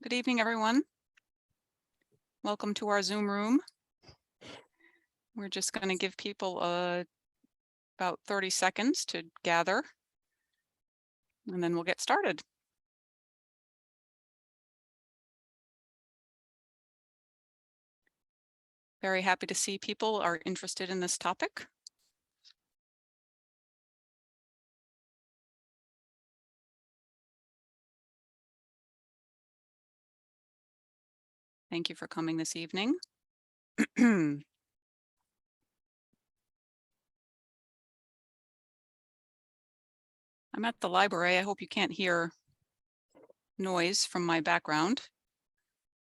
Good evening, everyone. Welcome to our Zoom room. We're just going to give people about 30 seconds to gather, and then we'll get started. Very happy to see people are interested in this topic. Thank you for coming this evening. I'm at the library. I hope you can't hear noise from my background.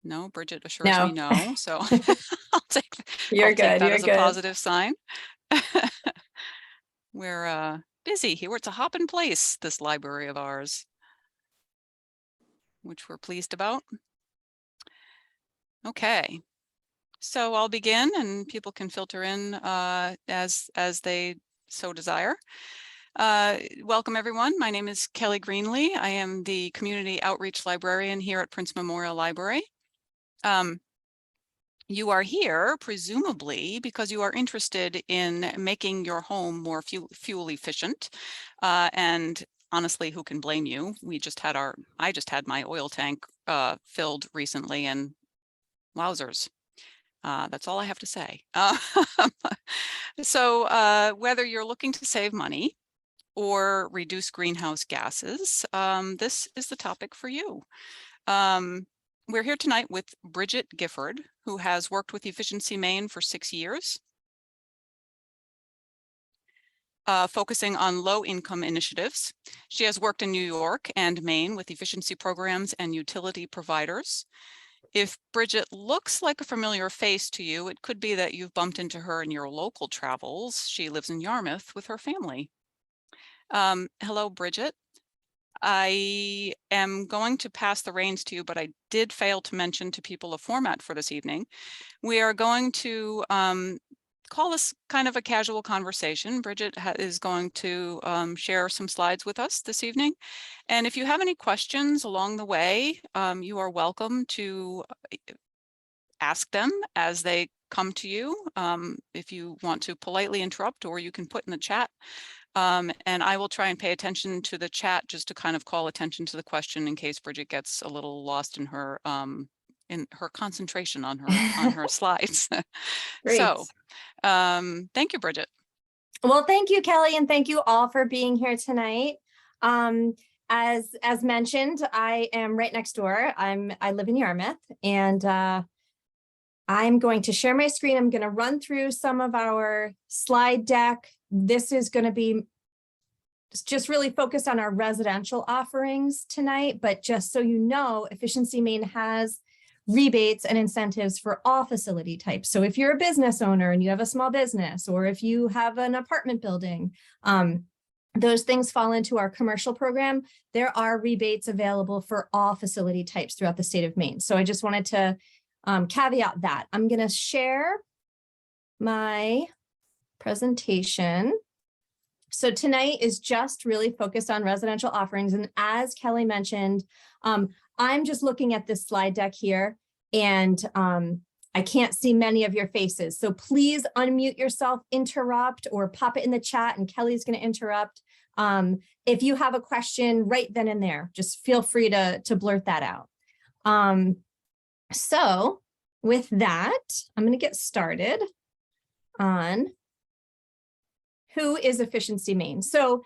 No, Bridget assures me no, so I'll take that as a positive sign. We're busy here. It's a hopping place, this library of ours, which we're pleased about. Okay, so I'll begin and people can filter in as they so desire. Welcome everyone. My name is Kelly Greenlee. I am the Community Outreach Librarian here at Prince Memorial Library. You are here presumably because you are interested in making your home more fuel efficient. And honestly, who can blame you? I just had my oil tank filled recently, and wowzers. That's all I have to say. So whether you're looking to save money or reduce greenhouse gases, this is the topic for you. We're here tonight with Bridget Gifford, who has worked with Efficiency Maine for 6 years, focusing on low-income initiatives. She has worked in New York and Maine with efficiency programs and utility providers. If Bridget looks like a familiar face to you, it could be that you've bumped into her in your local travels. She lives in Yarmouth with her family. Hello, Bridget. I am going to pass the reins to you, but I did fail to mention to people a format for this evening. We are going to call this kind of a casual conversation. Bridget is going to share some slides with us this evening. And if you have any questions along the way, you are welcome to ask them as they come to you. If you want to politely interrupt, or you can put in the chat. And I will try and pay attention to the chat just to kind of call attention to the question in case Bridget gets a little lost in her concentration on her slides. So thank you, Bridget. Well, thank you, Kelly, and thank you all for being here tonight. As mentioned, I am right next door. I live in Yarmouth, and I'm going to share my screen. I'm going to run through some of our slide deck. This is going to be just really focused on our residential offerings tonight, but just so you know, Efficiency Maine has rebates and incentives for all facility types. So if you're a business owner and you have a small business, or if you have an apartment building, those things fall into our commercial program. There are rebates available for all facility types throughout the state of Maine. So I just wanted to caveat that. I'm going to share my presentation. So tonight is just really focused on residential offerings. And as Kelly mentioned, I'm just looking at this slide deck here, and I can't see many of your faces. So please unmute yourself, interrupt, or pop it in the chat, and Kelly's going to interrupt. If you have a question right then and there, just feel free to blurt that out. So with that, I'm going to get started on who is Efficiency Maine. So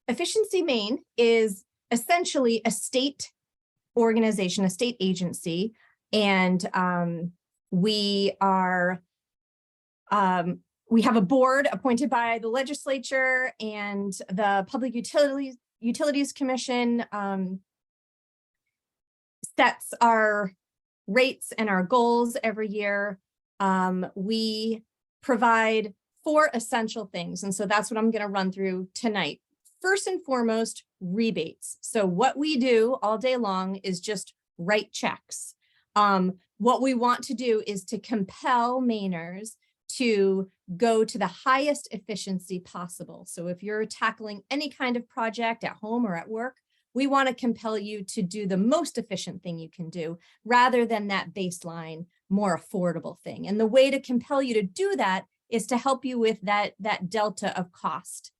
Efficiency Maine is essentially a state organization, a state agency, and we have a board appointed by the legislature, and the Public Utilities Commission sets our rates and our goals every year. We provide 4 essential things, and so that's what I'm going to run through tonight. First and foremost, rebates. So what we do all day long is just write checks. What we want to do is to compel Mainers to go to the highest efficiency possible. So if you're tackling any kind of project at home or at work, We want to compel you to do the most efficient thing you can do rather than that baseline, more affordable thing. And the way to compel you to do that is to help you with that delta of cost.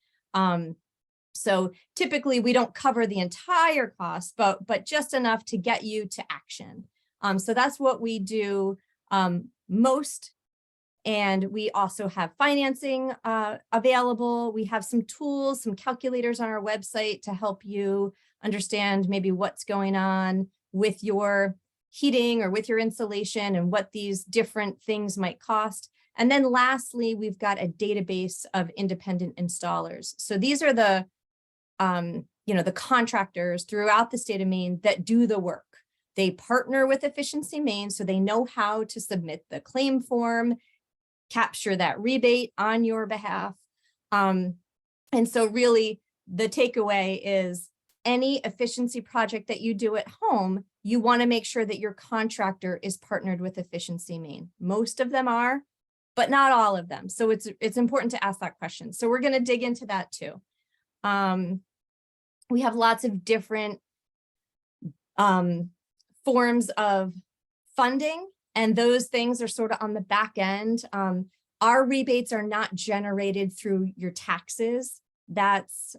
So typically we don't cover the entire cost, but just enough to get you to action. So that's what we do most. And we also have financing available. We have some tools, some calculators on our website to help you understand maybe what's going on with your heating or with your insulation and what these different things might cost. And then lastly, we've got a database of independent installers. So these are the, the contractors throughout the state of Maine that do the work. They partner with Efficiency Maine, so they know how to submit the claim form, capture that rebate on your behalf. And so really the takeaway is any efficiency project that you do at home, you want to make sure that your contractor is partnered with Efficiency Maine. Most of them are, but not all of them. So it's important to ask that question. So we're going to dig into that too. We have lots of different forms of funding, and those things are sort of on the back end. Our rebates are not generated through your taxes. That's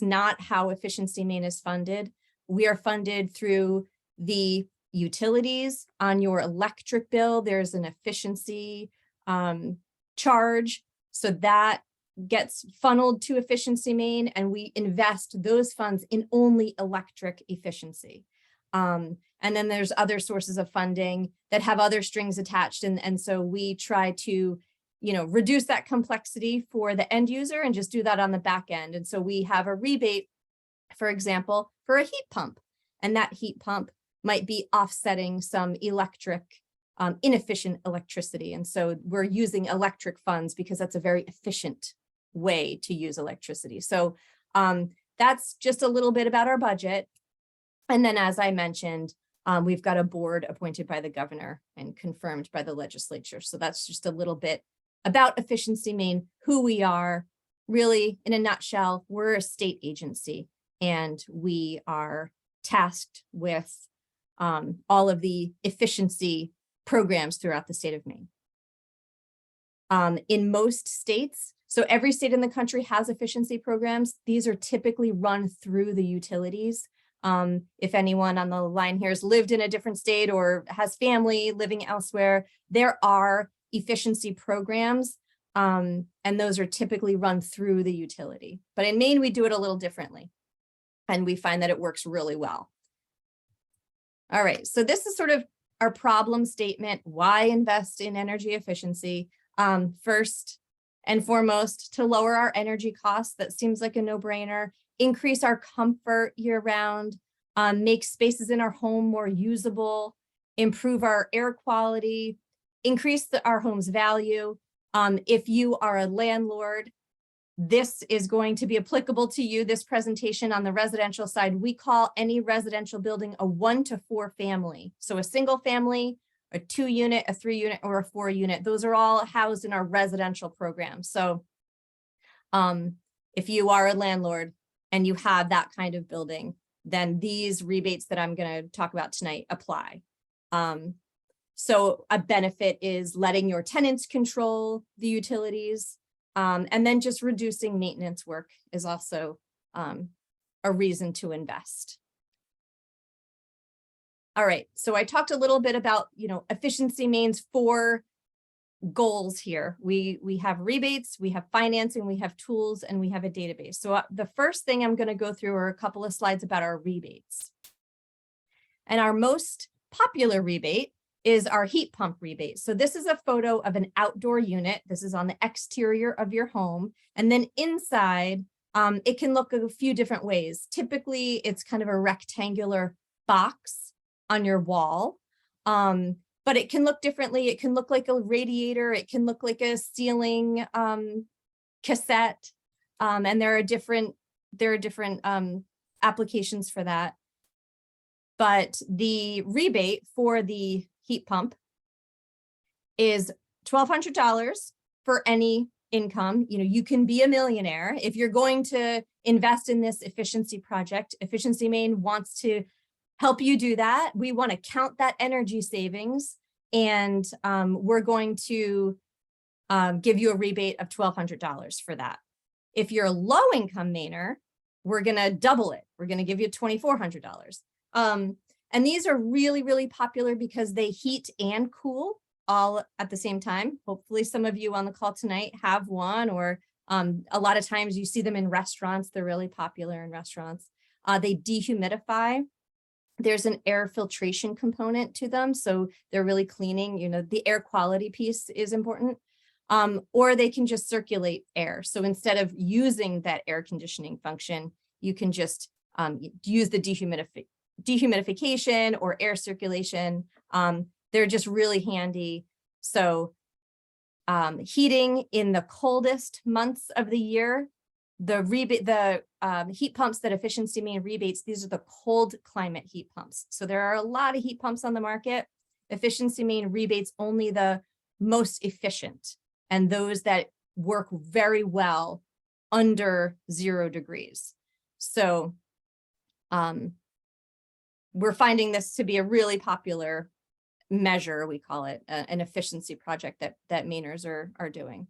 not how Efficiency Maine is funded. We are funded through the utilities. On your electric bill, there's an efficiency charge. So that gets funneled to Efficiency Maine, and we invest those funds in only electric efficiency. And then there's other sources of funding that have other strings attached. And so we try to, reduce that complexity for the end user and just do that on the back end. And so we have a rebate, for example, for a heat pump, and that heat pump might be offsetting some inefficient electricity. And so we're using electric funds because that's a very efficient way to use electricity. So that's just a little bit about our budget. And then, as I mentioned, we've got a board appointed by the governor and confirmed by the legislature. So that's just a little bit about Efficiency Maine, who we are. Really, in a nutshell, we're a state agency, and we are tasked with all of the efficiency programs throughout the state of Maine. In most states, so every state in the country has efficiency programs. These are typically run through the utilities. If anyone on the line here has lived in a different state or has family living elsewhere, there are efficiency programs, and those are typically run through the utility. But in Maine, we do it a little differently, and we find that it works really well. All right, so this is sort of our problem statement. Why invest in energy efficiency? First and foremost, to lower our energy costs. That seems like a no-brainer. Increase our comfort year-round, make spaces in our home more usable, improve our air quality, increase our home's value. If you are a landlord, this is going to be applicable to you. This presentation on the residential side, we call any residential building a 1 to 4 family. So a single family, a 2-unit, a 3-unit, or a 4-unit. Those are all housed in our residential program. So if you are a landlord and you have that kind of building, then these rebates that I'm going to talk about tonight apply. So a benefit is letting your tenants control the utilities, and then just reducing maintenance work is also a reason to invest. All right, so I talked a little bit about, Efficiency Maine's 4 goals here. We have rebates, we have financing, we have tools, and we have a database. So the first thing I'm going to go through are a couple of slides about our rebates. And our most popular rebate is our heat pump rebate. So this is a photo of an outdoor unit. This is on the exterior of your home. And then inside, it can look a few different ways. Typically, it's kind of a rectangular box on your wall. But it can look differently. It can look like a radiator. It can look like a ceiling cassette. And there are different applications for that. But the rebate for the heat pump is $1,200 for any income. You can be a millionaire. If you're going to invest in this efficiency project. Efficiency Maine wants to help you do that. We want to count that energy savings, and we're going to give you a rebate of $1,200 for that. If you're a low income Mainer, we're going to double it. We're going to give you $2,400. And these are really, really popular because they heat and cool all at the same time. Hopefully some of you on the call tonight have one, or a lot of times you see them in restaurants. They're really popular in restaurants. They dehumidify. There's an air filtration component to them, so they're really cleaning. You know, the air quality piece is important. Or they can just circulate air. So instead of using that air conditioning function, you can just use the dehumidification or air circulation. They're just really handy. So heating in the coldest months of the year, the heat pumps that Efficiency Maine rebates, these are the cold climate heat pumps. So there are a lot of heat pumps on the market. Efficiency Maine rebates only the most efficient and those that work very well under 0 degrees. So we're finding this to be a really popular measure. We call it an efficiency project that Mainers are doing.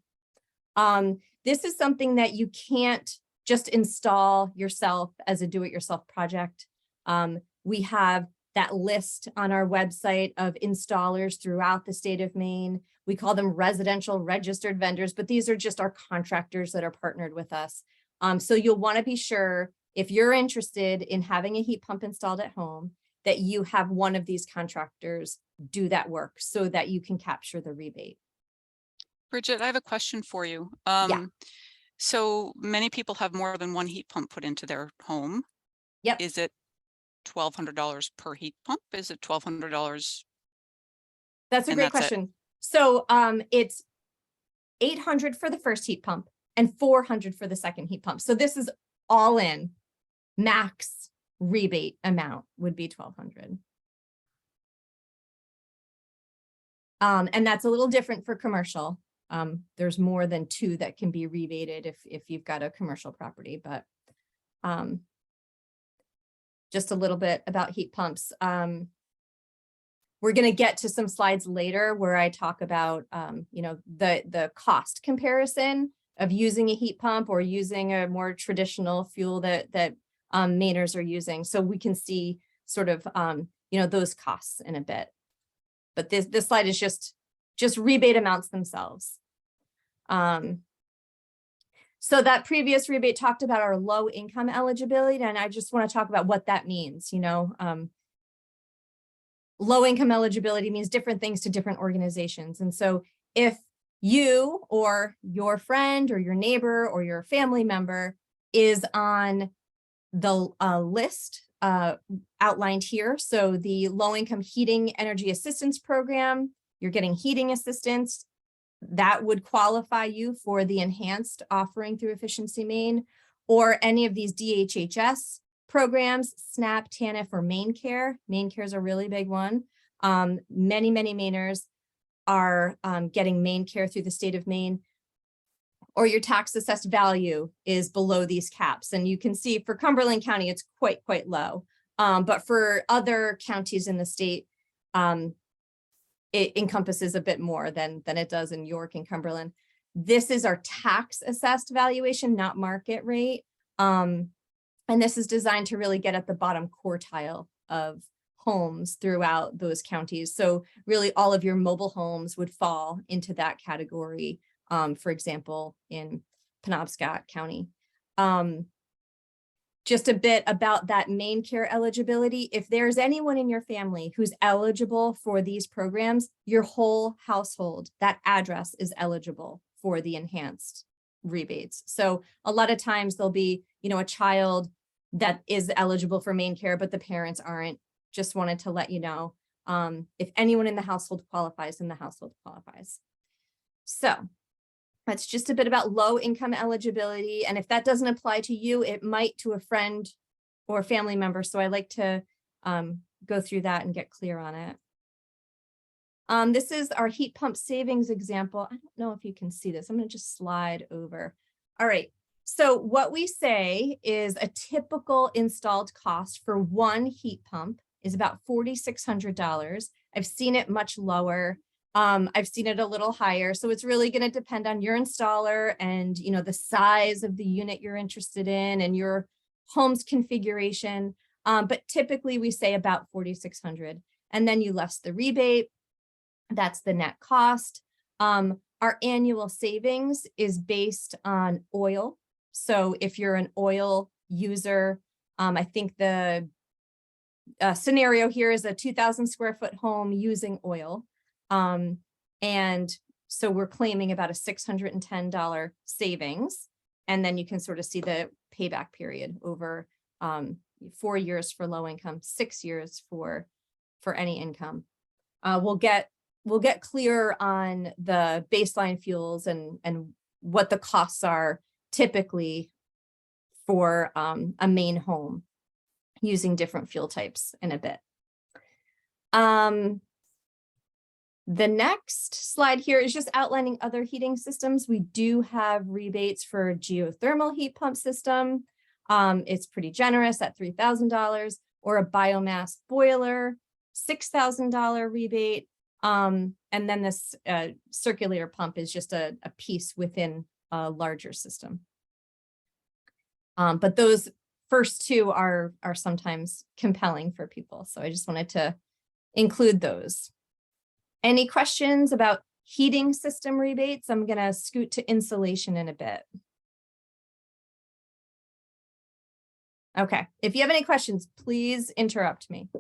This is something that you can't just install yourself as a do-it-yourself project. We have that list on our website of installers throughout the state of Maine. We call them residential registered vendors, but these are just our contractors that are partnered with us. So you'll want to be sure, if you're interested in having a heat pump installed at home, that you have one of these contractors do that work so that you can capture the rebate. Bridget, I have a question for you. Yeah. So many people have more than one heat pump put into their home. Yep. Is it $1,200 per heat pump? Is it $1,200? That's a great question. So it's $800 for the first heat pump and $400 for the second heat pump. So this is all in. Max rebate amount would be $1,200. And that's a little different for commercial. There's more than 2 that can be rebated if you've got a commercial property, but just a little bit about heat pumps. We're going to get to some slides later where I talk about, you know, the cost comparison of using a heat pump or using a more traditional fuel that Mainers are using. So we can see sort of, you know, those costs in a bit. But this slide is just rebate amounts themselves. So that previous rebate talked about our low income eligibility, and I just want to talk about what that means. You know, low income eligibility means different things to different organizations. And so if you or your friend or your neighbor or your family member is on the list outlined here, so the low income heating energy assistance program, you're getting heating assistance, that would qualify you for the enhanced offering through Efficiency Maine, or any of these DHHS programs, SNAP, TANF, or Maine Care. Maine Care is a really big one. Many Mainers are getting Maine Care through the state of Maine, or your tax assessed value is below these caps. And you can see for Cumberland County, it's quite low. But for other counties in the state, it encompasses a bit more than it does in York and Cumberland. This is our tax assessed valuation, not market rate. And this is designed to really get at the bottom quartile of homes throughout those counties. So really all of your mobile homes would fall into that category. For example, in Penobscot County. Just a bit about that Maine Care eligibility. If there's anyone in your family who's eligible for these programs, your whole household, that address is eligible for the enhanced rebates. So a lot of times there'll be, you know, a child that is eligible for Maine Care, but the parents aren't. Just wanted to let you know, if anyone in the household qualifies, then the household qualifies. So that's just a bit about low income eligibility. And if that doesn't apply to you, it might to a friend or family member. So I like to go through that and get clear on it. This is our heat pump savings example. I don't know if you can see this. I'm going to just slide over. All right. So what we say is a typical installed cost for one heat pump is about $4,600. I've seen it much lower. I've seen it a little higher. So it's really going to depend on your installer and, you know, the size of the unit you're interested in and your home's configuration. But typically we say about 4,600, and then you less the rebate. That's the net cost. Our annual savings is based on oil. So if you're an oil user, I think the scenario here is a 2,000 square foot home using oil. And so we're claiming about a $610 savings. And then you can sort of see the payback period over 4 years for low income, 6 years for any income. We'll get clear on the baseline fuels and what the costs are typically for a Maine home using different fuel types in a bit. The next slide here is just outlining other heating systems. We do have rebates for geothermal heat pump system. It's pretty generous at $3,000, or a biomass boiler, $6,000 rebate. And then this circulator pump is just a piece within a larger system. But those first two are sometimes compelling for people. So I just wanted to include those. Any questions about heating system rebates? I'm going to scoot to insulation in a bit. Okay, if you have any questions, please interrupt me.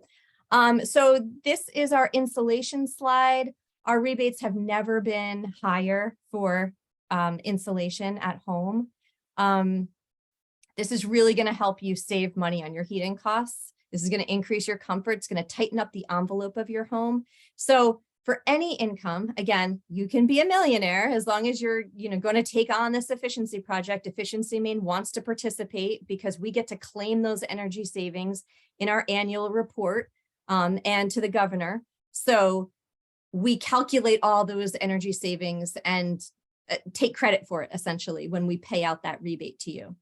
So this is our insulation slide. Our rebates have never been higher for insulation at home. This is really going to help you save money on your heating costs. This is going to increase your comfort. It's going to tighten up the envelope of your home. So for any income, again, you can be a millionaire as long as you're, going to take on this efficiency project. Efficiency Maine wants to participate because we get to claim those energy savings in our annual report and to the governor. So we calculate all those energy savings and take credit for it essentially when we pay out that rebate to you.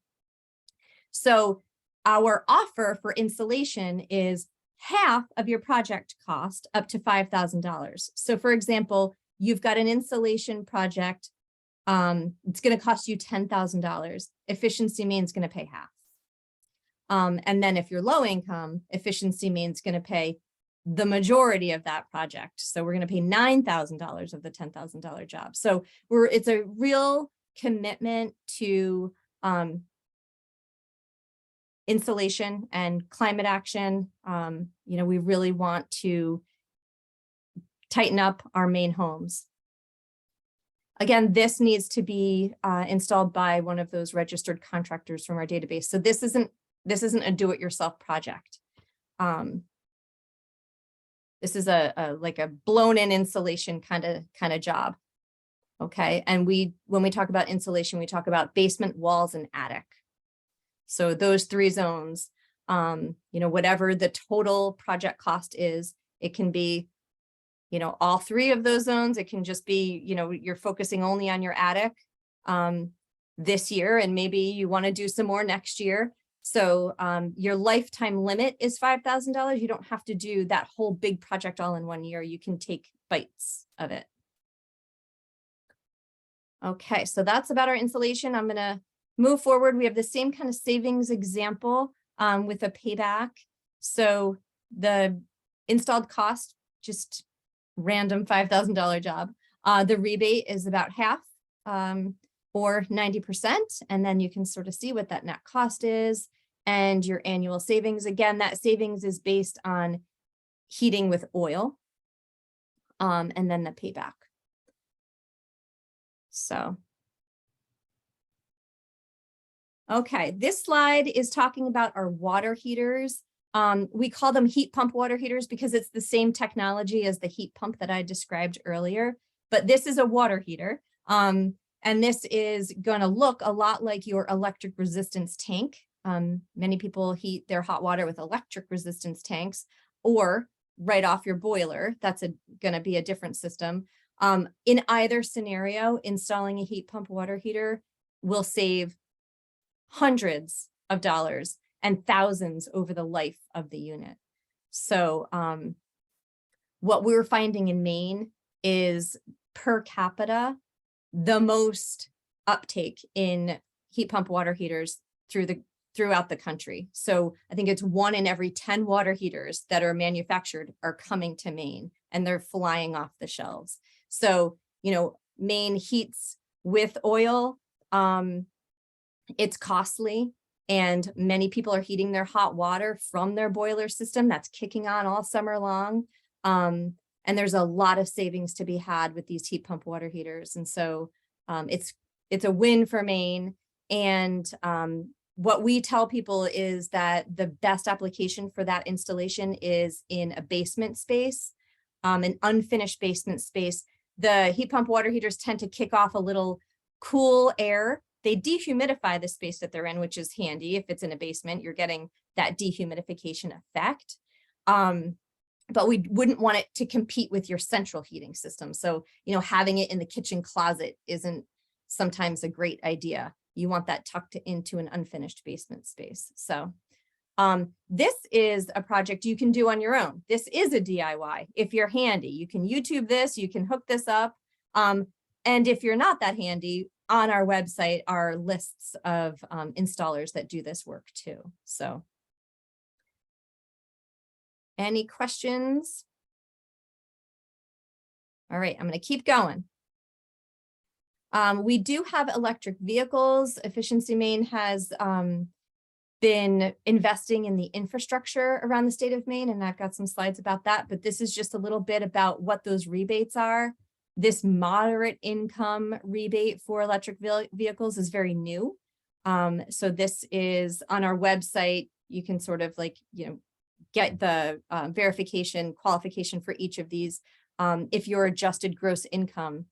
So our offer for insulation is half of your project cost up to $5,000. So for example, you've got an insulation project, it's going to cost you $10,000. Efficiency Maine is going to pay half. And then if you're low income, Efficiency Maine is going to pay the majority of that project. So we're going to pay $9,000 of the $10,000 job. So it's a real commitment to insulation and climate action. We really want to tighten up our Maine homes. Again, this needs to be installed by one of those registered contractors from our database. So this isn't a do-it-yourself project. This is like a blown-in insulation kind of job. Okay, and when we talk about insulation, we talk about basement, walls, and attic. So those three zones, whatever the total project cost is, it can be, all three of those zones. It can just be, you're focusing only on your attic this year, and maybe you want to do some more next year. So your lifetime limit is $5,000. You don't have to do that whole big project all in 1 year. You can take bites of it. Okay, so that's about our insulation. I'm going to move forward. We have the same kind of savings example with a payback. So the installed cost, just random $5,000 job. The rebate is about half or 90%. And then you can sort of see what that net cost is and your annual savings. Again, that savings is based on heating with oil and then the payback. So. Okay, this slide is talking about our water heaters. We call them heat pump water heaters because it's the same technology as the heat pump that I described earlier, but this is a water heater. And this is going to look a lot like your electric resistance tank. Many people heat their hot water with electric resistance tanks or right off your boiler. That's going to be a different system. In either scenario, installing a heat pump water heater will save hundreds of dollars and thousands over the life of the unit. So what we're finding in Maine is per capita, the most uptake in heat pump water heaters throughout the country. So I think it's 1 in every 10 water heaters that are manufactured are coming to Maine, and they're flying off the shelves. So, you know, Maine heats with oil. It's costly, and many people are heating their hot water from their boiler system that's kicking on all summer long. And there's a lot of savings to be had with these heat pump water heaters. And so it's a win for Maine. And what we tell people is that the best application for that installation is in a basement space, an unfinished basement space. The heat pump water heaters tend to kick off a little cool air. They dehumidify the space that they're in, which is handy. If it's in a basement, you're getting that dehumidification effect. But we wouldn't want it to compete with your central heating system. So, you know, having it in the kitchen closet isn't sometimes a great idea. You want that tucked into an unfinished basement space. So this is a project you can do on your own. This is a DIY. If you're handy, you can YouTube this, you can hook this up. And if you're not that handy, on our website are lists of installers that do this work too. So any questions? All right, I'm going to keep going. We do have electric vehicles. Efficiency Maine has been investing in the infrastructure around the state of Maine, and I've got some slides about that, but this is just a little bit about what those rebates are. This moderate income rebate for electric vehicles is very new. So this is on our website. You can sort of like, you know, get the verification qualification for each of these. If your adjusted gross income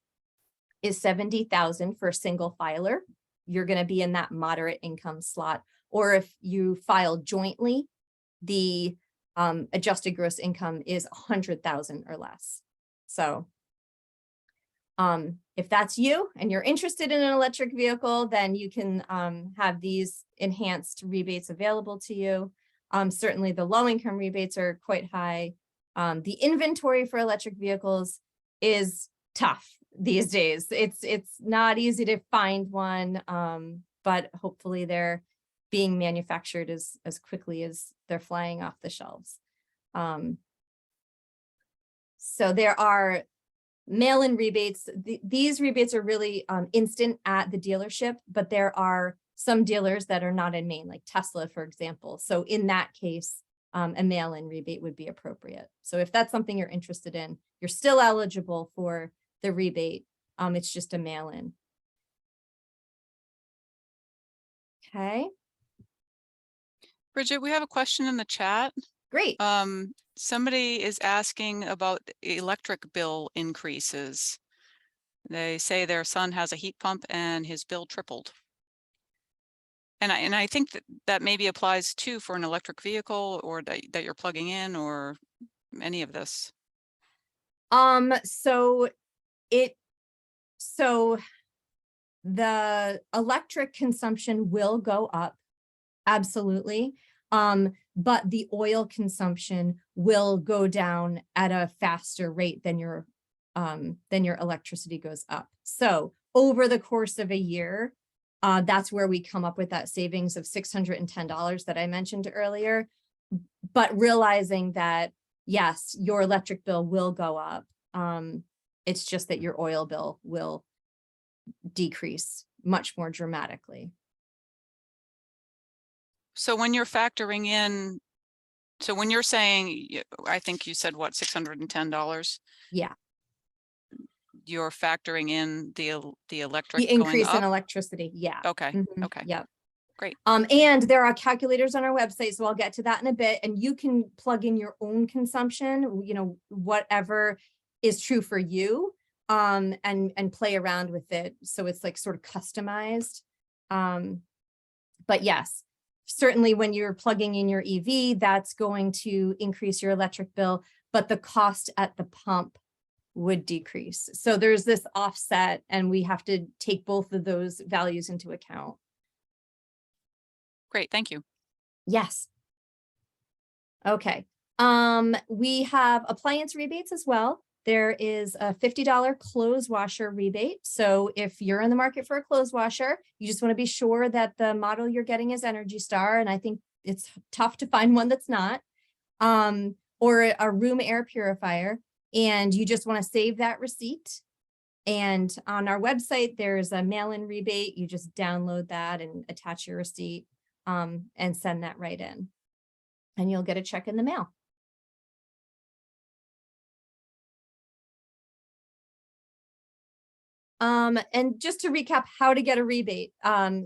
is 70,000 for a single filer, you're going to be in that moderate income slot. Or if you file jointly, the adjusted gross income is 100,000 or less. So if that's you and you're interested in an electric vehicle, then you can have these enhanced rebates available to you. Certainly the low income rebates are quite high. The inventory for electric vehicles is tough these days. It's not easy to find one, but hopefully they're being manufactured as quickly as they're flying off the shelves. So there are mail-in rebates. These rebates are really instant at the dealership, but there are some dealers that are not in Maine, like Tesla, for example. So in that case, a mail-in rebate would be appropriate. So if that's something you're interested in, you're still eligible for the rebate. It's just a mail-in. Okay. Bridget, we have a question in the chat. Great. Somebody is asking about electric bill increases. They say their son has a heat pump and his bill tripled. And I think that maybe applies too for an electric vehicle, or that you're plugging in, or any of this. So the electric consumption will go up, absolutely. But the oil consumption will go down at a faster rate than your electricity goes up. So over the course of a year, that's where we come up with that savings of $610 that I mentioned earlier. But realizing that, yes, your electric bill will go up. It's just that your oil bill will decrease much more dramatically. So when you're factoring in, so when you're saying, I think you said what, $610? Yeah. You're factoring in the electric The increase going up? in electricity. Yeah. Okay. Mm-hmm. Okay. Yep. Great. And there are calculators on our website, so I'll get to that in a bit. And you can plug in your own consumption, you know, whatever is true for you, and play around with it. So it's like sort of customized. But yes, certainly when you're plugging in your EV, that's going to increase your electric bill, but the cost at the pump would decrease. So there's this offset, and we have to take both of those values into account. Great, thank you. Yes. Okay. We have appliance rebates as well. There is a $50 clothes washer rebate. So if you're in the market for a clothes washer, you just want to be sure that the model you're getting is Energy Star. And I think it's tough to find one that's not. Or a room air purifier. And you just want to save that receipt. And on our website, there's a mail-in rebate. You just download that and attach your receipt and send that right in. And you'll get a check in the mail. And just to recap how to get a rebate.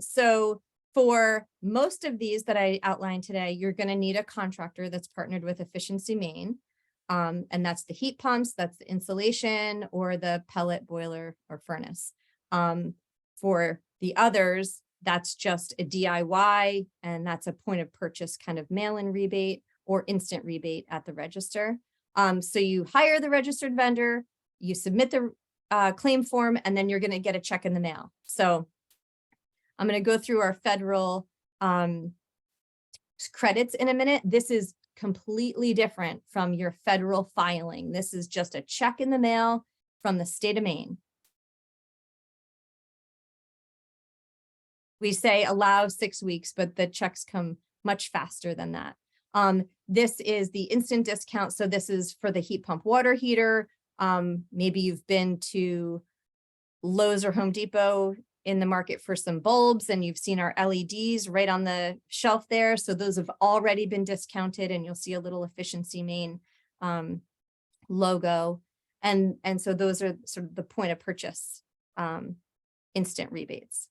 So for most of these that I outlined today, you're going to need a contractor that's partnered with Efficiency Maine. And that's the heat pumps, that's the insulation, or the pellet boiler or furnace. For the others, that's just a DIY, and that's a point of purchase kind of mail-in rebate or instant rebate at the register. So you hire the registered vendor, you submit the claim form, and then you're going to get a check in the mail. So I'm going to go through our federal credits in a minute. This is completely different from your federal filing. This is just a check in the mail from the state of Maine. We say allow 6 weeks, but the checks come much faster than that. This is the instant discount. So this is for the heat pump water heater. Maybe you've been to Lowe's or Home Depot in the market for some bulbs, and you've seen our LEDs right on the shelf there. So those have already been discounted, and you'll see a little Efficiency Maine logo. And so those are sort of the point of purchase instant rebates.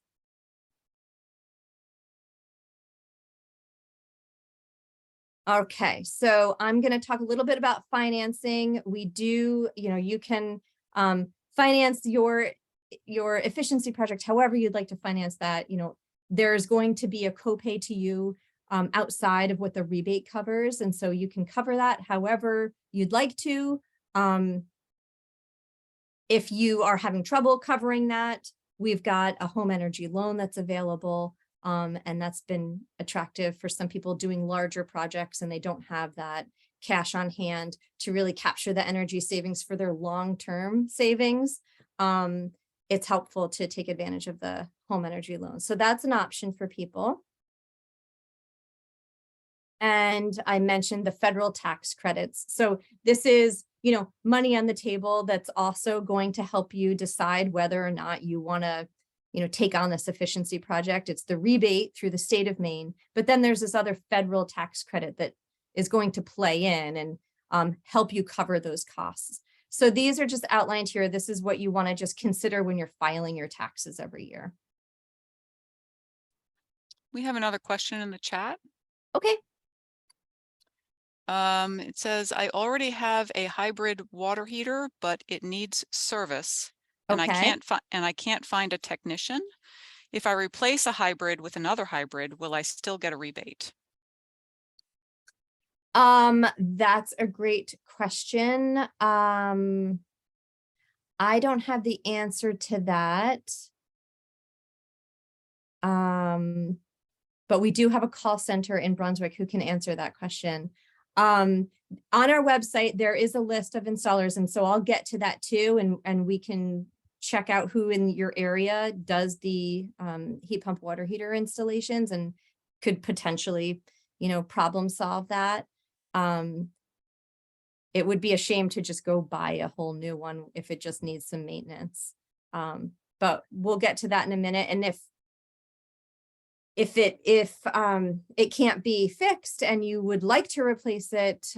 Okay, so I'm going to talk a little bit about financing. We do, you can finance your efficiency project however you'd like to finance that. There's going to be a copay to you outside of what the rebate covers, and so you can cover that however you'd like to. If you are having trouble covering that, we've got a home energy loan that's available. And that's been attractive for some people doing larger projects, and they don't have that cash on hand to really capture the energy savings for their long-term savings. It's helpful to take advantage of the home energy loan. So that's an option for people. And I mentioned the federal tax credits. So this is, money on the table that's also going to help you decide whether or not you want to take on this efficiency project. It's the rebate through the state of Maine, but then there's this other federal tax credit that is going to play in and help you cover those costs. So these are just outlined here. This is what you want to just consider when you're filing your taxes every year. We have another question in the chat. Okay. It says, I already have a hybrid water heater, but it needs service. And I can't find a technician. If I replace a hybrid with another hybrid, will I still get a rebate? That's a great question. I don't have the answer to that. But we do have a call center in Brunswick who can answer that question. On our website, there is a list of installers, and so I'll get to that too, and we can check out who in your area does the heat pump water heater installations and could potentially, problem solve that. It would be a shame to just go buy a whole new one if it just needs some maintenance. But we'll get to that in a minute. And if it can't be fixed and you would like to replace it,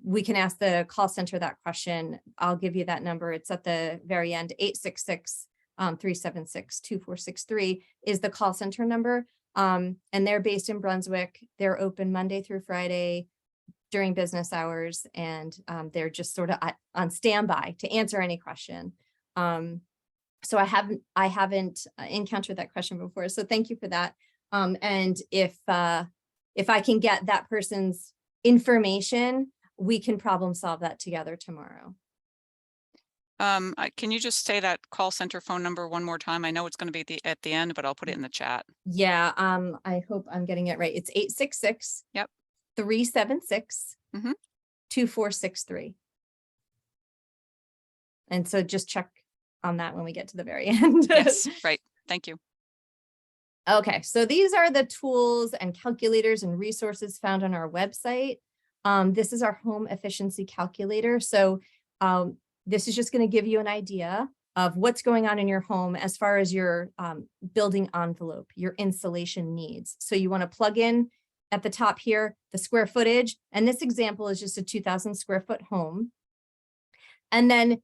we can ask the call center that question. I'll give you that number. It's at the very end. 866-376-2463 is the call center number. And they're based in Brunswick. They're open Monday through Friday during business hours. And they're just sort of on standby to answer any question. So I haven't encountered that question before. So thank you for that. And if I can get that person's information, we can problem solve that together tomorrow. Can you just say that call center phone number one more time? I know it's going to be at the end, but I'll put it in the chat. Yeah, I hope I'm getting it right. It's 866. Yep. 376 Mhm. 2463. And so just check on that when we get to the very end. Yes, right. Thank you. Okay, so these are the tools and calculators and resources found on our website. This is our home efficiency calculator. So this is just going to give you an idea of what's going on in your home as far as your building envelope, your insulation needs. So you want to plug in at the top here, the square footage. And this example is just a 2,000 square foot home. And then,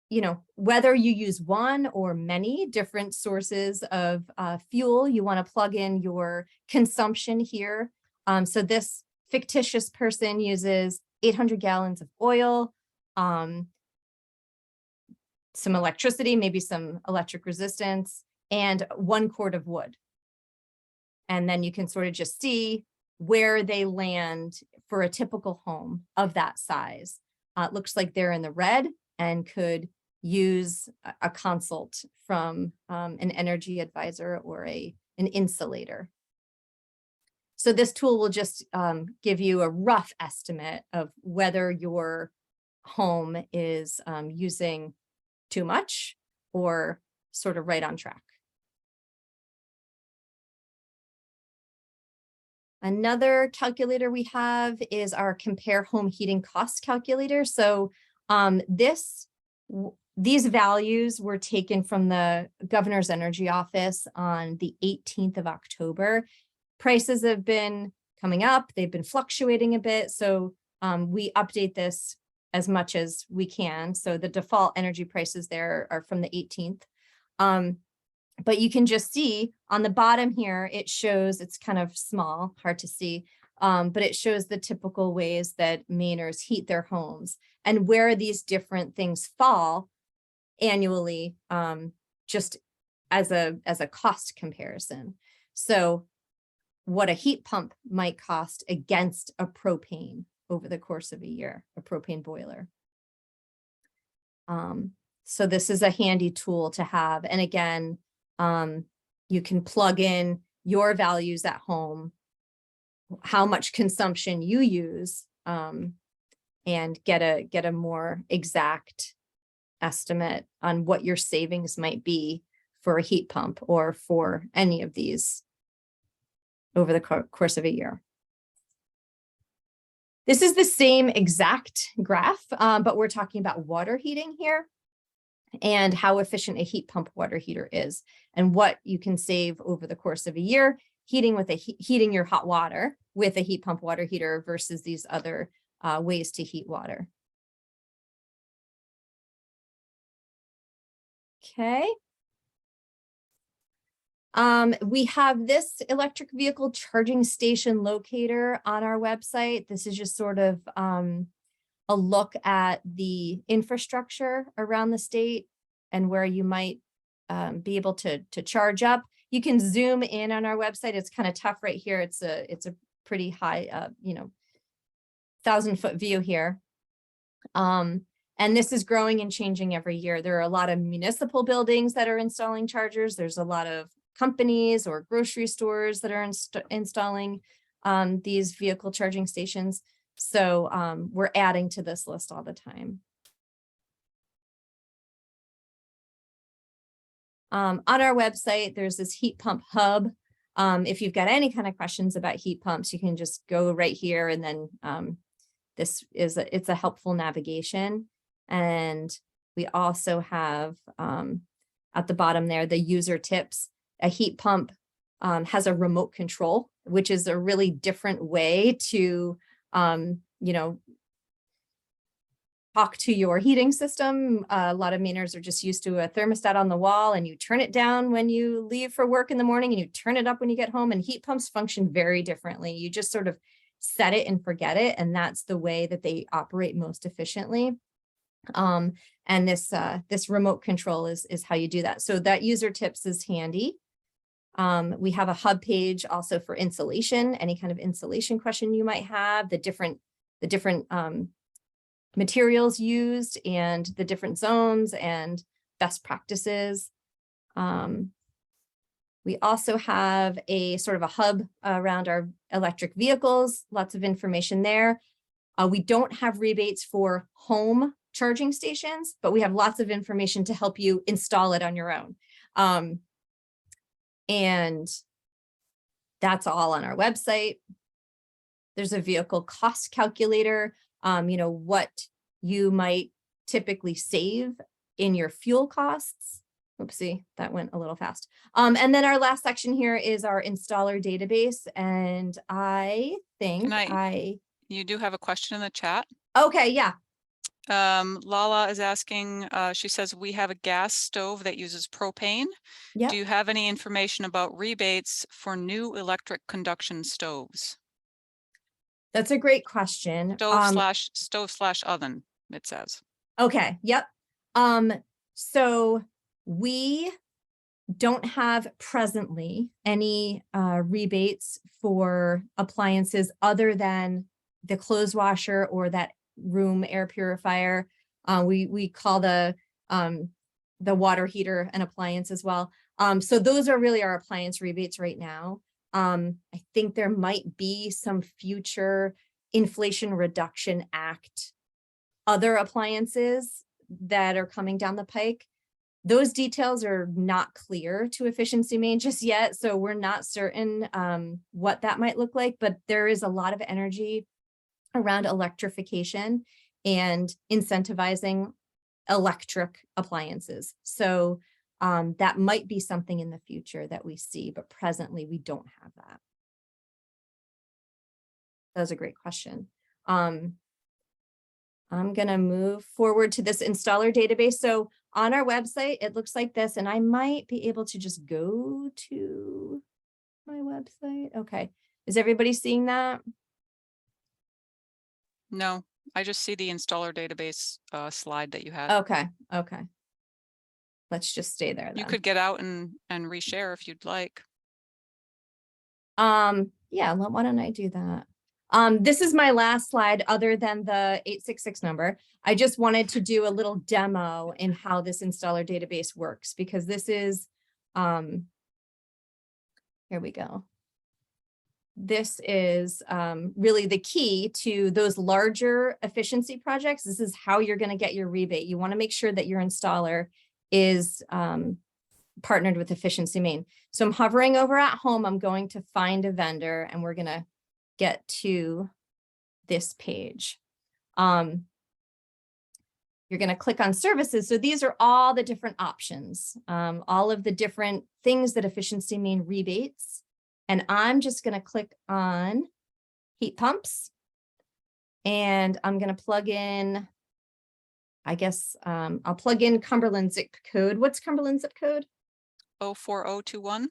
you know, whether you use one or many different sources of fuel, you want to plug in your consumption here. So this fictitious person uses 800 gallons of oil, some electricity, maybe some electric resistance, and 1 quart of wood. And then you can sort of just see where they land for a typical home of that size. It looks like they're in the red and could use a consult from an energy advisor or an insulator. So this tool will just give you a rough estimate of whether your home is using too much or sort of right on track. Another calculator we have is our compare home heating cost calculator. So these values were taken from the Governor's Energy Office on the 18th of October. Prices have been coming up, they've been fluctuating a bit. So we update this as much as we can. So the default energy prices there are from the 18th. But you can just see on the bottom here, it shows, it's kind of small, hard to see, but it shows the typical ways that Mainers heat their homes and where these different things fall annually, just as a cost comparison. So what a heat pump might cost against a propane over the course of a year, a propane boiler. So this is a handy tool to have. And again, you can plug in your values at home, how much consumption you use, and get a more exact estimate on what your savings might be for a heat pump or for any of these over the course of a year. This is the same exact graph, but we're talking about water heating here and how efficient a heat pump water heater is and what you can save over the course of a year heating your hot water with a heat pump water heater versus these other ways to heat water. Okay. We have this electric vehicle charging station locator on our website. This is just sort of a look at the infrastructure around the state and where you might be able to charge up. You can zoom in on our website. It's kind of tough right here. It's a pretty high, 1,000-foot view here. And this is growing and changing every year. There are a lot of municipal buildings that are installing chargers. There's a lot of companies or grocery stores that are installing these vehicle charging stations. So we're adding to this list all the time. On our website, there's this heat pump hub. If you've got any kind of questions about heat pumps, you can just go right here, and then it's a helpful navigation. And we also have at the bottom there, the user tips. A heat pump has a remote control, which is a really different way to, talk to your heating system. A lot of Mainers are just used to a thermostat on the wall, and you turn it down when you leave for work in the morning and you turn it up when you get home, and heat pumps function very differently. You just sort of set it and forget it. And that's the way that they operate most efficiently. And this remote control is how you do that. So that user tips is handy. We have a hub page also for insulation, any kind of insulation question you might have, the different materials used and the different zones and best practices. We also have a sort of a hub around our electric vehicles, lots of information there. We don't have rebates for home charging stations, but we have lots of information to help you install it on your own. And that's all on our website. There's a vehicle cost calculator, what you might typically save in your fuel costs. Oopsie, that went a little fast. And then our last section here is our installer database. And I think you do have a question in the chat. Okay, yeah. Lala is asking, she says, we have a gas stove that uses propane. Yep. Do you have any information about rebates for new electric conduction stoves? That's a great question. Stove slash oven, it says. Okay, yep. So we don't have presently any rebates for appliances other than the clothes washer or that room air purifier. We call the water heater an appliance as well. So those are really our appliance rebates right now. I think there might be some future Inflation Reduction Act other appliances that are coming down the pike. Those details are not clear to Efficiency Maine just yet, so we're not certain what that might look like, but there is a lot of energy around electrification and incentivizing electric appliances. So that might be something in the future that we see, but presently we don't have that. That was a great question. I'm going to move forward to this installer database. So on our website, it looks like this, and I might be able to just go to my website. Okay. Is everybody seeing that? No, I just see the installer database slide that you had. Okay. Okay. Let's just stay there then. You could get out and reshare if you'd like. Yeah, why don't I do that? This is my last slide other than the 866 number. I just wanted to do a little demo in how this installer database works, because this is, here we go. This is really the key to those larger efficiency projects. This is how you're going to get your rebate. You want to make sure that your installer is partnered with Efficiency Maine. So I'm hovering over at home. I'm going to find a vendor and we're going to get to this page. You're going to click on services. So these are all the different options, all of the different things that Efficiency Maine rebates. And I'm just going to click on heat pumps. And I'm going to plug in, I guess I'll plug in Cumberland zip code. What's Cumberland zip code? 04021.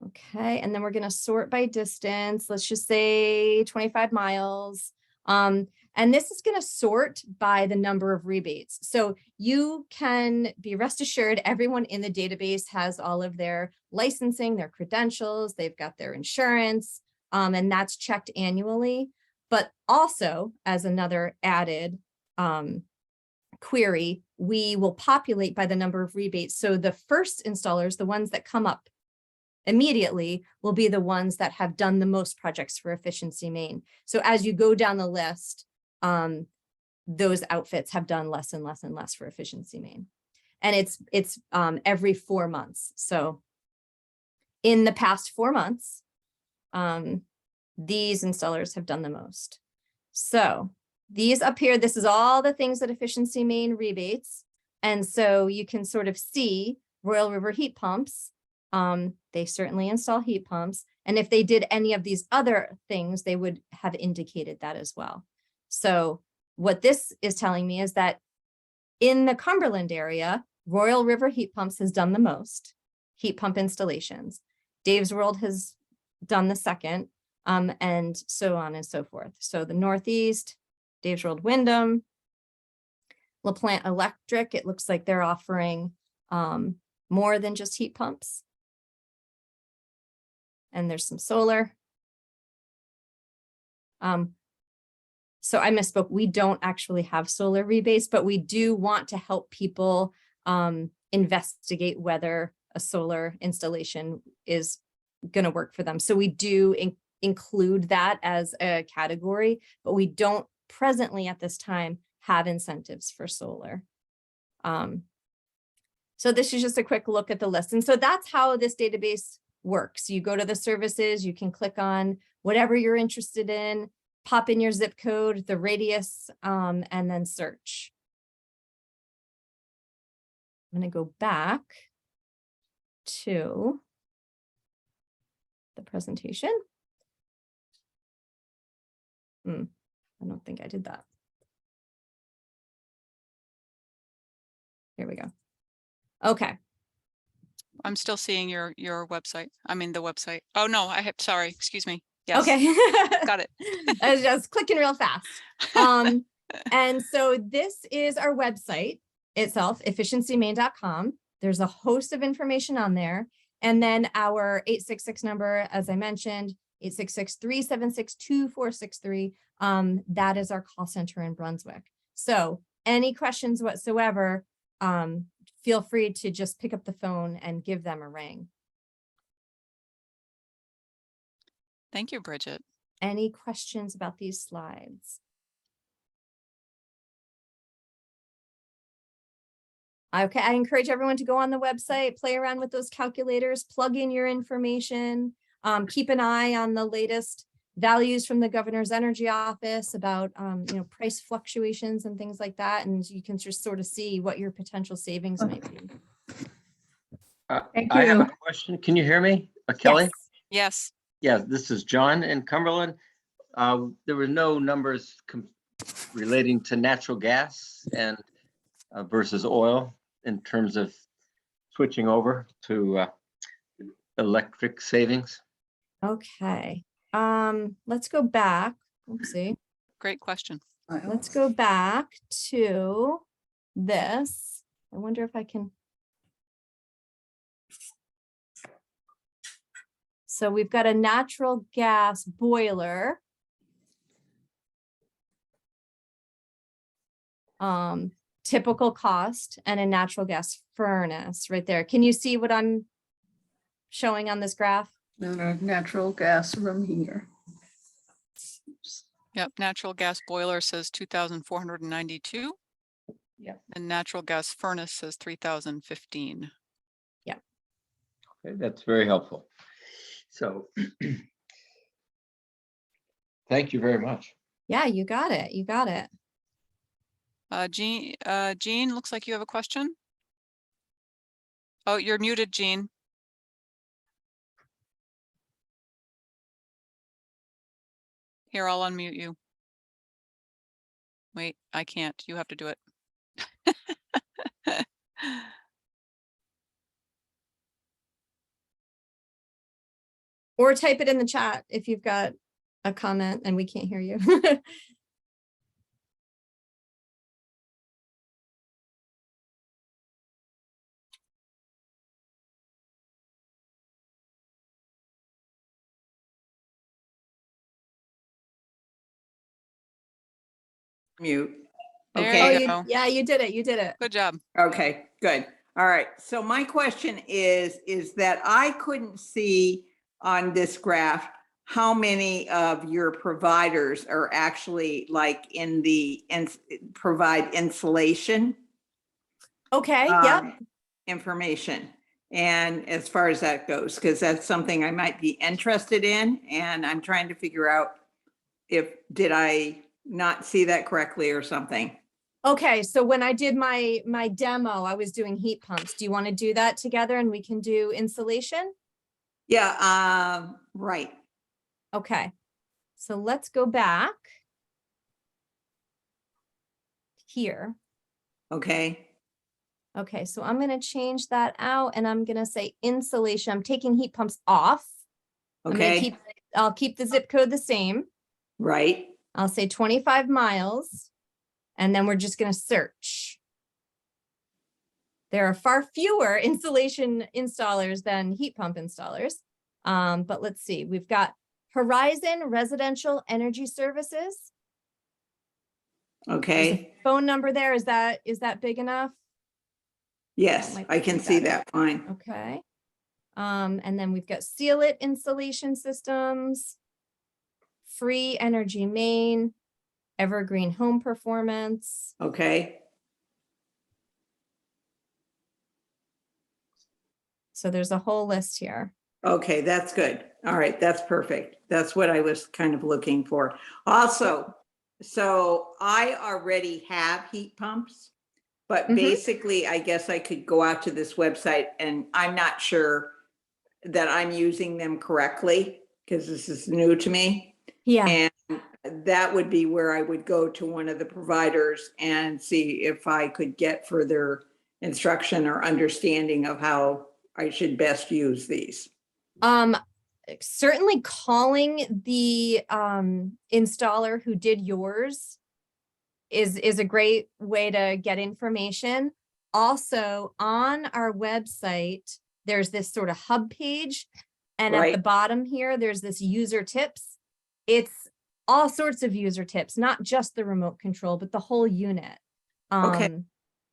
Okay, and then we're going to sort by distance. Let's just say 25 miles. And this is going to sort by the number of rebates. So you can be rest assured everyone in the database has all of their licensing, their credentials, they've got their insurance, and that's checked annually. But also, as another added query, we will populate by the number of rebates. So the first installers, the ones that come up immediately, will be the ones that have done the most projects for Efficiency Maine. So as you go down the list, those outfits have done less and less and less for Efficiency Maine. And it's every 4 months. So in the past 4 months, these installers have done the most. So these up here, this is all the things that Efficiency Maine rebates. And so you can sort of see Royal River heat pumps. They certainly install heat pumps. And if they did any of these other things, they would have indicated that as well. So what this is telling me is that in the Cumberland area, Royal River heat pumps has done the most heat pump installations. Dave's World has done the second, and so on and so forth. So the Northeast, Dave's World Wyndham, LaPlante Electric, it looks like they're offering more than just heat pumps. And there's some solar. so I misspoke. We don't actually have solar rebates, but we do want to help people investigate whether a solar installation is going to work for them. So we do include that as a category, but we don't presently at this time have incentives for solar. So this is just a quick look at the list. And so that's how this database works. You go to the services, you can click on whatever you're interested in, pop in your zip code, the radius, and then search. I'm going to go back to the presentation. I don't think I did that. Here we go. Okay. I'm still seeing your website. I mean, the website. Oh, no, sorry, excuse me. Yes. Okay. Got it. I was just clicking real fast. And so this is our website itself, efficiencymaine.com. There's a host of information on there. And then our 866 number, as I mentioned, 866-376-2463. That is our call center in Brunswick. So any questions whatsoever, feel free to just pick up the phone and give them a ring. Thank you, Bridget. Any questions about these slides? Okay, I encourage everyone to go on the website, play around with those calculators, plug in your information, keep an eye on the latest values from the governor's energy office about price fluctuations and things like that, and you can just sort of see what your potential savings might be. I have a question. Can you hear me, Kelly? Yes. Yeah, this is John in Cumberland. There were no numbers relating to natural gas and versus oil in terms of switching over to electric savings. Okay, let's go back. Oopsie. Great question. Let's go back to this. I wonder if I can. So we've got a natural gas boiler. Typical cost, and a natural gas furnace right there. Can you see what I'm showing on this graph? Natural gas room heater. Yep. Natural gas boiler says 2,492. Yep. And natural gas furnace says 3,015. Yep. Okay, that's very helpful. So thank you very much. Yeah, you got it. You got it. Jean, looks like you have a question. Oh, you're muted, Jean. Here, I'll unmute you. Wait, I can't. You have to do it. Or type it in the chat if you've got a comment and we can't hear you. Mute. There Okay. you go. Yeah, you did it. You did it. Good job. Okay, good. All right. So my question is that I couldn't see on this graph how many of your providers are actually like in the provide insulation. Okay. Yep. Information. And as far as that goes, because that's something I might be interested in, and I'm trying to figure out did I not see that correctly or something. Okay, so when I did my demo, I was doing heat pumps. Do you want to do that together and we can do insulation? Yeah, right. Okay, so let's go back here. Okay. Okay, so I'm going to change that out and I'm going to say insulation. I'm taking heat pumps off. Okay. I'll keep the zip code the same. Right. I'll say 25 miles. And then we're just going to search. There are far fewer insulation installers than heat pump installers. But let's see, we've got Horizon Residential Energy Services. There's a Okay, phone number there. Is that big enough? yes, might I be can see better. that fine. Okay. And then we've got Seal It Installation Systems, Free Energy Maine, Evergreen Home Performance. Okay, So there's a whole list here. okay, that's good. All right, that's perfect. That's what I was kind of looking for. Also, so I already have heat pumps, but Mhm. basically, I guess I could go out to this website and I'm not sure that I'm using them correctly because this is new to me. Yeah. And that would be where I would go to one of the providers and see if I could get further instruction or understanding of how I should best use these. Certainly calling the installer who did yours is a great way to get information. Also, on our website, there's this sort of hub page, and at the Right. bottom here, there's this user tips. It's all sorts of user tips, not just the remote control, but the whole unit. Okay.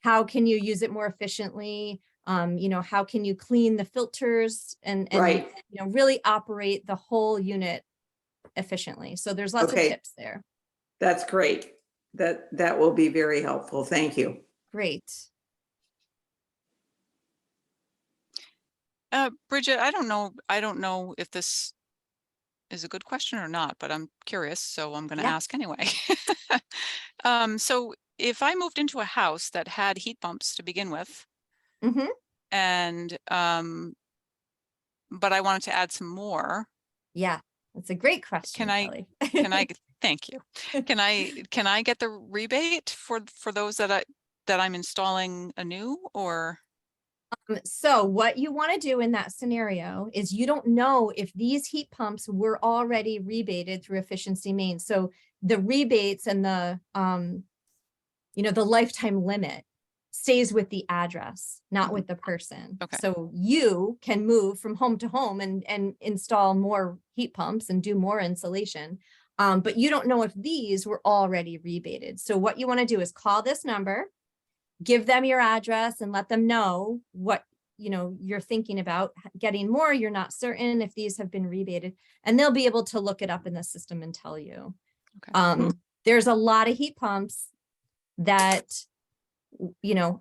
How can you use it more efficiently? How can you clean the filters and Right. really operate the whole unit efficiently? So there's lots of Okay. tips there. That's great. That will be very helpful. Thank you. Great. Bridget, I don't know if this is a good question or not, but I'm curious, so I'm going to Yeah. ask anyway. So if I moved into a house that had heat pumps to begin with, Mm-hmm. and but I wanted to add some more, Yeah, that's a great question, can I Kelly. thank you. Can I get the rebate for those that I'm installing anew, or? So what you want to do in that scenario is you don't know if these heat pumps were already rebated through Efficiency Maine. So the rebates and the the lifetime limit stays with the address, not with the person. Okay. So you can move from home to home and install more heat pumps and do more insulation. But you don't know if these were already rebated. So what you want to do is call this number, give them your address, and let them know what you're thinking about getting more. You're not certain if these have been rebated, and they'll be able to look it up in the system and tell you. Okay. There's a lot of heat pumps that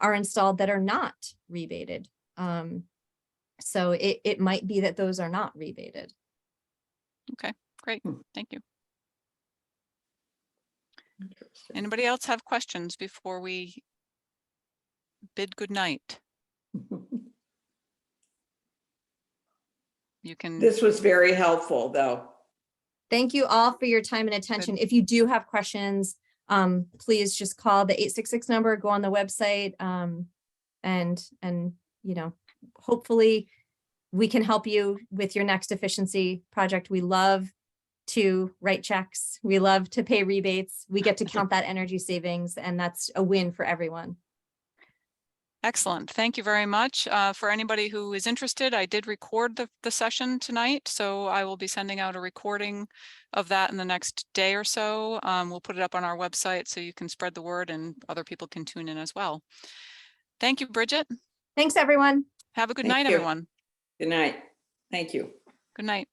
are installed that are not rebated. So it might be that those are not rebated. Okay, great. Hmm. Thank you. Anybody else have questions before we bid good night? You can. This was very helpful, though. Thank you all for your time and attention. If you do have questions, please just call the 866 number, go on the website, and hopefully we can help you with your next efficiency project. We love to write checks. We love to pay rebates. We get to count that energy savings, and that's a win for everyone. Excellent. Thank you very much. For anybody who is interested, I did record the session tonight, so I will be sending out a recording of that in the next day or so. We'll put it up on our website so you can spread the word and other people can tune in as well. Thank you, Bridget. Thanks, everyone. Have a good Thank night, you. everyone. Good night. Thank you. Good night.